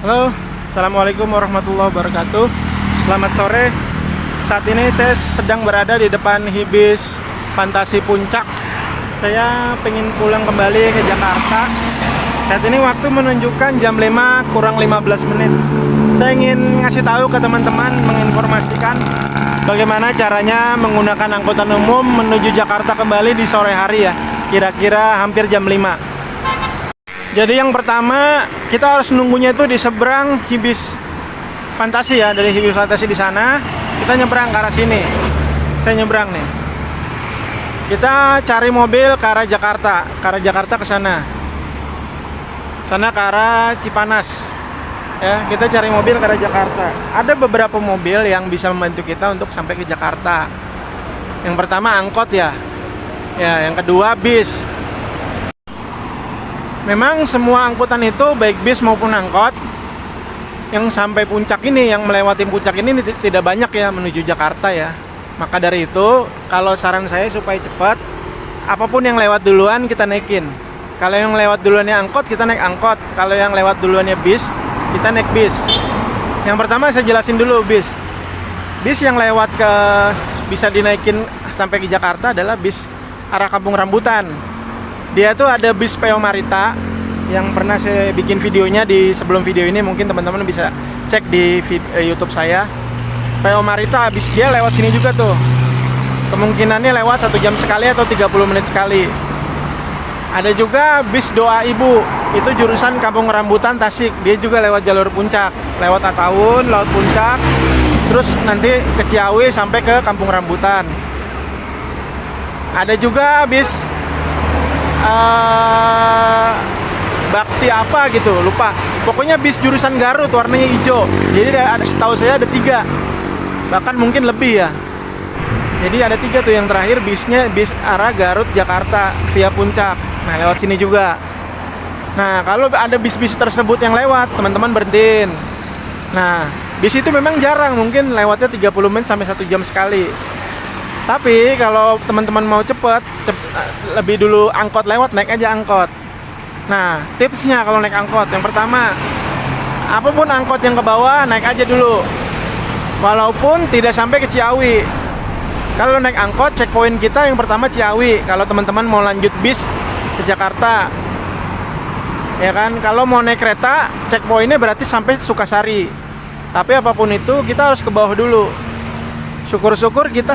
Halo, Assalamualaikum warahmatullahi wabarakatuh. Selamat sore. Saat ini saya sedang berada di depan Hibis Fantasi Puncak. Saya pengen pulang kembali ke Jakarta. Saat ini waktu menunjukkan jam 5 kurang 15 menit. Saya ingin ngasih tahu ke teman-teman, menginformasikan bagaimana caranya menggunakan angkutan umum menuju Jakarta kembali di sore hari ya. Kira-kira hampir jam 5. Jadi yang pertama, kita harus nunggunya itu di seberang Hibis Fantasi ya. Dari Hibis Fantasi di sana, kita nyebrang ke arah sini. Saya nyebrang nih. Kita cari mobil ke arah Jakarta. Ke arah Jakarta ke sana. Sana ke arah Cipanas. Ya, kita cari mobil ke arah Jakarta. Ada beberapa mobil yang bisa membantu kita untuk sampai ke Jakarta. Yang pertama angkot ya. Ya, yang kedua bis. Memang semua angkutan itu baik bis maupun angkot yang sampai puncak ini, yang melewati puncak ini tidak banyak ya menuju Jakarta ya. Maka dari itu, kalau saran saya supaya cepat, apapun yang lewat duluan kita naikin. Kalau yang lewat duluannya angkot, kita naik angkot. Kalau yang lewat duluannya bis, kita naik bis. Yang pertama saya jelasin dulu bis. Bis yang lewat bisa dinaikin sampai ke Jakarta adalah bis arah Kampung Rambutan. Dia tuh ada bis PO Marita yang pernah saya bikin videonya di sebelum video ini, mungkin teman-teman bisa cek di YouTube saya. PO Marita bis dia lewat sini juga tuh. Kemungkinannya lewat 1 jam sekali atau 30 menit sekali. Ada juga bis Doa Ibu, itu jurusan Kampung Rambutan Tasik. Dia juga lewat jalur puncak, lewat Ataun, lewat puncak, terus nanti ke Ciawi sampai ke Kampung Rambutan. Ada juga bis Bakti apa gitu, lupa. Pokoknya bis jurusan Garut warnanya hijau. Jadi setahu saya ada 3, bahkan mungkin lebih ya. Jadi ada 3 tuh yang terakhir bisnya bis arah Garut Jakarta via puncak. Nah lewat sini juga. Nah kalau ada bis-bis tersebut yang lewat, teman-teman berhentiin. Nah bis itu memang jarang, mungkin lewatnya 30 menit sampai 1 jam sekali. Tapi kalau teman-teman mau cepet lebih dulu angkot lewat, naik aja angkot. Nah, tipsnya kalau naik angkot, yang pertama, apapun angkot yang ke bawah, naik aja dulu. Walaupun tidak sampai ke Ciawi. Kalau naik angkot, checkpoint kita yang pertama Ciawi. Kalau teman-teman mau lanjut bis ke Jakarta, ya kan? Kalau mau naik kereta, checkpointnya berarti sampai Sukasari. Tapi apapun itu, kita harus ke bawah dulu. Syukur-syukur kita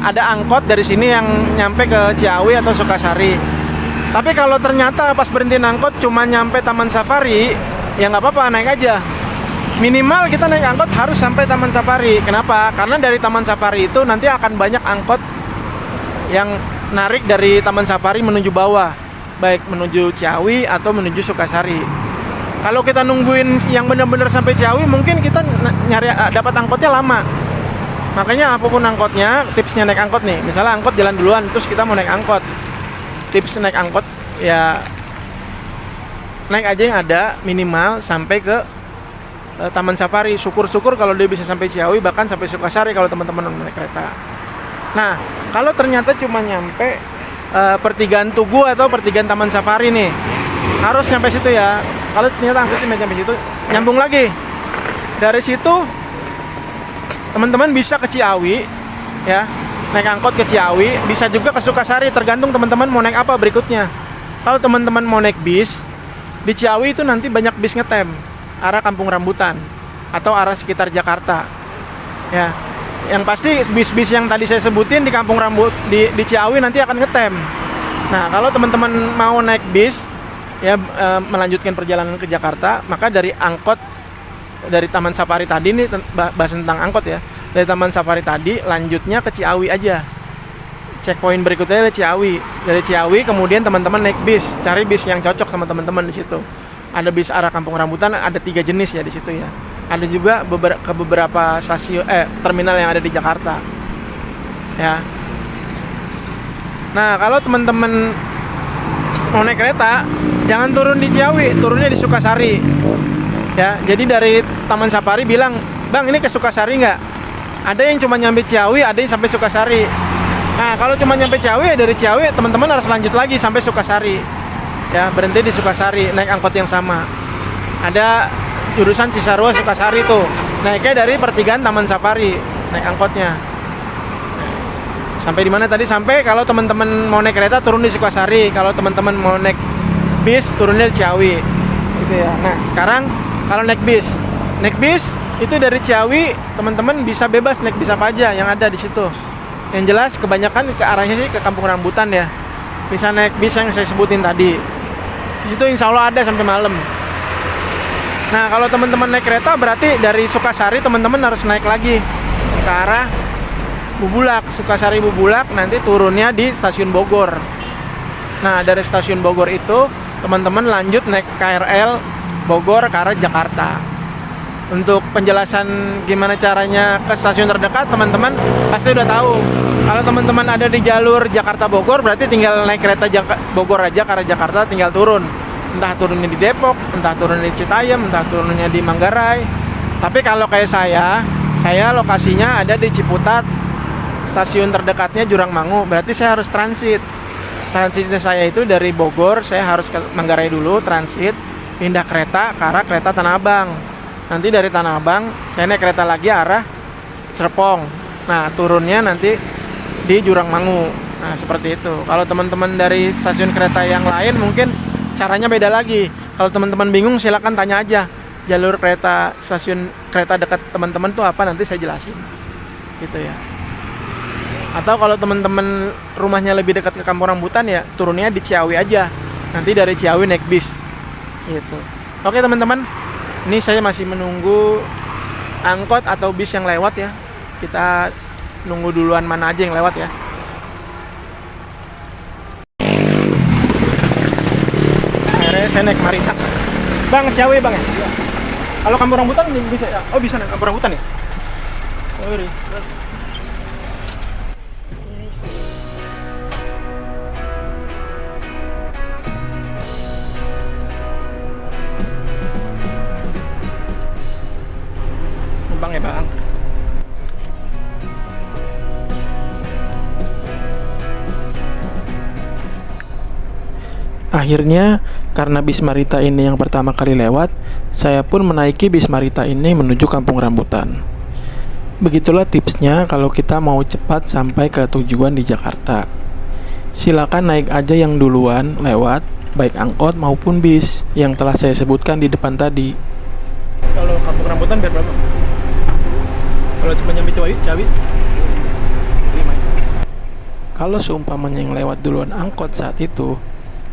ada angkot dari sini yang nyampe ke Ciawi atau Sukasari. Tapi kalau ternyata pas berhenti angkot cuma nyampe Taman Safari, ya nggak apa-apa, naik aja. Minimal kita naik angkot harus sampai Taman Safari. Kenapa? Karena dari Taman Safari itu nanti akan banyak angkot yang narik dari Taman Safari menuju bawah, baik menuju Ciawi atau menuju Sukasari. Kalau kita nungguin yang benar-benar sampai Ciawi, mungkin kita nyari dapat angkotnya lama. Makanya apapun angkotnya, tipsnya naik angkot nih. Misalnya angkot jalan duluan, terus kita mau naik angkot. Tips naik angkot ya naik aja yang ada minimal sampai ke Taman Safari. Syukur-syukur kalau dia bisa sampai Ciawi, bahkan sampai Sukasari kalau teman-teman naik kereta. Nah, kalau ternyata cuma nyampe pertigaan Tugu atau pertigaan Taman Safari nih, harus sampai situ ya. Kalau ternyata angkotnya sampai situ, nyambung lagi. Dari situ teman-teman bisa ke Ciawi ya, naik angkot ke Ciawi, bisa juga ke Sukasari, tergantung teman-teman mau naik apa berikutnya. Kalau teman-teman mau naik bis di Ciawi itu nanti banyak bis ngetem arah Kampung Rambutan atau arah sekitar Jakarta ya. Yang pasti bis-bis yang tadi saya sebutin di Kampung di Ciawi nanti akan ngetem. Nah kalau teman-teman mau naik bis ya, melanjutkan perjalanan ke Jakarta, maka dari angkot dari Taman Safari tadi nih, bahas tentang angkot ya. Dari Taman Safari tadi lanjutnya ke Ciawi aja. Checkpoint berikutnya adalah Ciawi. Dari Ciawi kemudian teman-teman naik bis, cari bis yang cocok sama teman-teman di situ. Ada bis arah Kampung Rambutan, ada 3 jenis ya di situ ya. Ada juga beberapa stasiun terminal yang ada di Jakarta. Ya. Nah, kalau teman-teman mau naik kereta, jangan turun di Ciawi, turunnya di Sukasari. Ya, jadi dari Taman Safari bilang, "Bang, ini ke Sukasari nggak?" Ada yang cuma nyampe Ciawi, ada yang sampai Sukasari. Nah, kalau cuma nyampe Ciawi, dari Ciawi teman-teman harus lanjut lagi sampai Sukasari. Ya, berhenti di Sukasari, naik angkot yang sama. Ada jurusan Cisarua Sukasari tuh. Naiknya dari pertigaan Taman Safari, naik angkotnya. Sampai di mana tadi? Sampai kalau teman-teman mau naik kereta turun di Sukasari, kalau teman-teman mau naik bis turunnya di Ciawi. Gitu ya. Nah, sekarang kalau naik bis itu dari Ciawi teman-teman bisa bebas naik bis apa aja yang ada di situ. Yang jelas kebanyakan ke arahnya sih ke Kampung Rambutan ya. Bisa naik bis yang saya sebutin tadi. Di situ insya Allah ada sampai malam. Nah, kalau teman-teman naik kereta berarti dari Sukasari teman-teman harus naik lagi ke arah Bubulak, Sukasari Bubulak, nanti turunnya di stasiun Bogor. Nah, dari stasiun Bogor itu teman-teman lanjut naik KRL Bogor ke arah Jakarta. Untuk penjelasan gimana caranya ke stasiun terdekat, teman-teman pasti udah tahu. Kalau teman-teman ada di jalur Jakarta Bogor, berarti tinggal naik kereta Bogor aja ke arah Jakarta, tinggal turun. Entah turunnya di Depok, entah turunnya di Citayam, entah turunnya di Manggarai. Tapi kalau kayak saya lokasinya ada di Ciputat, stasiun terdekatnya Jurangmangu, berarti saya harus transit. Transitnya saya itu dari Bogor, saya harus ke Manggarai dulu, transit, pindah kereta ke arah kereta Tanah Abang. Nanti dari Tanah Abang, saya naik kereta lagi arah Serpong. Nah, turunnya nanti di Jurangmangu. Nah, seperti itu. Kalau teman-teman dari stasiun kereta yang lain mungkin caranya beda lagi. Kalau teman-teman bingung silakan tanya aja. Jalur kereta stasiun kereta dekat teman-teman tuh apa, nanti saya jelasin. Gitu ya. Atau kalau teman-teman rumahnya lebih dekat ke Kampung Rambutan ya turunnya di Ciawi aja. Nanti dari Ciawi naik bis. Gitu. Oke teman-teman, ini saya masih menunggu angkot atau bis yang lewat ya. Kita nunggu duluan mana aja yang lewat ya. Akhirnya saya naik Marita. Bang, Ciawi bang ya? Iya. Kalau Kampung Rambutan bisa ya? Oh bisa naik Kampung Rambutan ya? Sorry. Bang ya bang. Akhirnya karena bis Marita ini yang pertama kali lewat, saya pun menaiki bis Marita ini menuju Kampung Rambutan. Begitulah tipsnya kalau kita mau cepat sampai ke tujuan di Jakarta. Silakan naik aja yang duluan lewat, baik angkot maupun bis yang telah saya sebutkan di depan tadi. Kalau Kampung Rambutan biar berapa? Kalau cuma nyampe Ciawi. Kalau seumpamanya yang lewat duluan angkot saat itu,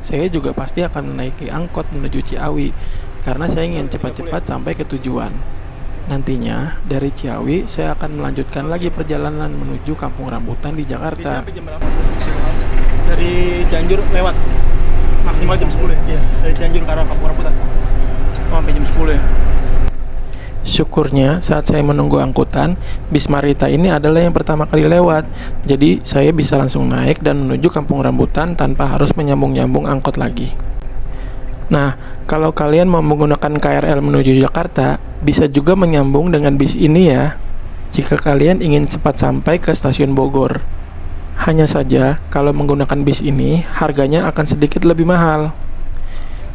saya juga pasti akan menaiki angkot menuju Ciawi karena saya ingin cepat-cepat sampai ke tujuan. Nantinya dari Ciawi saya akan melanjutkan lagi perjalanan menuju Kampung Rambutan di Jakarta. Dari Cianjur lewat maksimal jam 10 ya? Iya, dari Cianjur ke arah Kampung Rambutan. Oh, sampai jam 10 ya. Syukurnya saat saya menunggu angkutan, bis Marita ini adalah yang pertama kali lewat. Jadi saya bisa langsung naik dan menuju Kampung Rambutan tanpa harus menyambung-nyambung angkot lagi. Nah, kalau kalian mau menggunakan KRL menuju Jakarta, bisa juga menyambung dengan bis ini ya. Jika kalian ingin cepat sampai ke stasiun Bogor. Hanya saja, kalau menggunakan bis ini, harganya akan sedikit lebih mahal.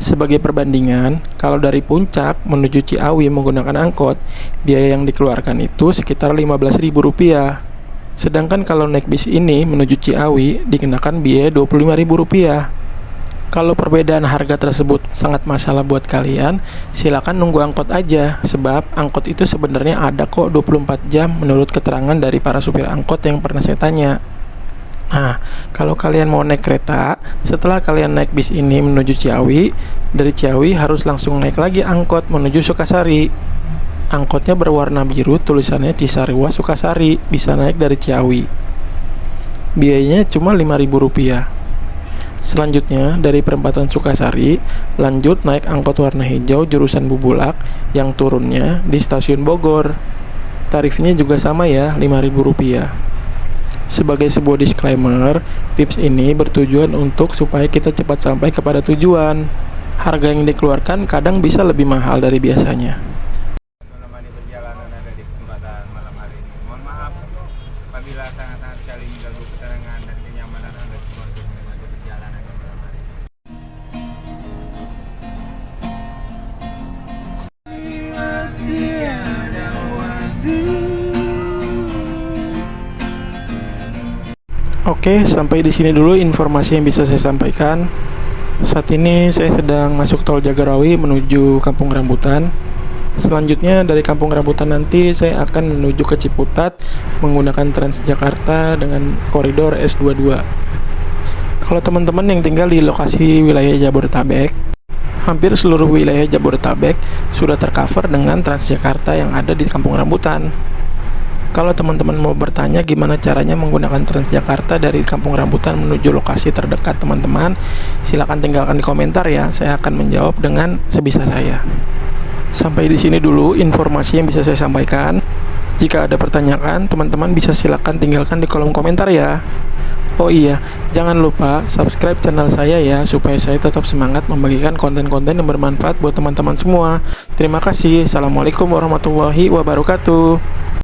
Sebagai perbandingan, kalau dari Puncak menuju Ciawi menggunakan angkot, biaya yang dikeluarkan itu sekitar Rp15.000. Sedangkan kalau naik bis ini menuju Ciawi dikenakan biaya Rp25.000. Kalau perbedaan harga tersebut sangat masalah buat kalian, silakan nunggu angkot aja, sebab angkot itu sebenarnya ada kok 24 jam menurut keterangan dari para supir angkot yang pernah saya tanya. Nah, kalau kalian mau naik kereta, setelah kalian naik bis ini menuju Ciawi, dari Ciawi harus langsung naik lagi angkot menuju Sukasari. Angkotnya berwarna biru, tulisannya Cisarua Sukasari, bisa naik dari Ciawi. Biayanya cuma Rp5.000. Selanjutnya, dari perempatan Sukasari, lanjut naik angkot warna hijau jurusan Bubulak yang turunnya di stasiun Bogor. Tarifnya juga sama ya, Rp5.000. Sebagai sebuah disclaimer, tips ini bertujuan untuk supaya kita cepat sampai kepada tujuan. Harga yang dikeluarkan kadang bisa lebih mahal dari biasanya. Menemani perjalanan ada di kesempatan malam hari ini. Mohon maaf apabila sangat-sangat sekali mengganggu ketenangan dan kenyamanan Anda semua untuk menikmati perjalanan di malam hari ini. Oke, sampai di sini dulu informasi yang bisa saya sampaikan. Saat ini saya sedang masuk tol Jagorawi menuju Kampung Rambutan. Selanjutnya dari Kampung Rambutan nanti saya akan menuju ke Ciputat menggunakan Transjakarta dengan koridor S22. Kalau teman-teman yang tinggal di lokasi wilayah Jabodetabek, hampir seluruh wilayah Jabodetabek sudah tercover dengan Transjakarta yang ada di Kampung Rambutan. Kalau teman-teman mau bertanya gimana caranya menggunakan Transjakarta dari Kampung Rambutan menuju lokasi terdekat teman-teman, silakan tinggalkan di komentar ya. Saya akan menjawab dengan sebisa saya. Sampai di sini dulu informasi yang bisa saya sampaikan. Jika ada pertanyaan, teman-teman bisa silakan tinggalkan di kolom komentar ya. Oh iya, jangan lupa subscribe channel saya ya, supaya saya tetap semangat membagikan konten-konten yang bermanfaat buat teman-teman semua. Terima kasih. Assalamualaikum warahmatullahi wabarakatuh.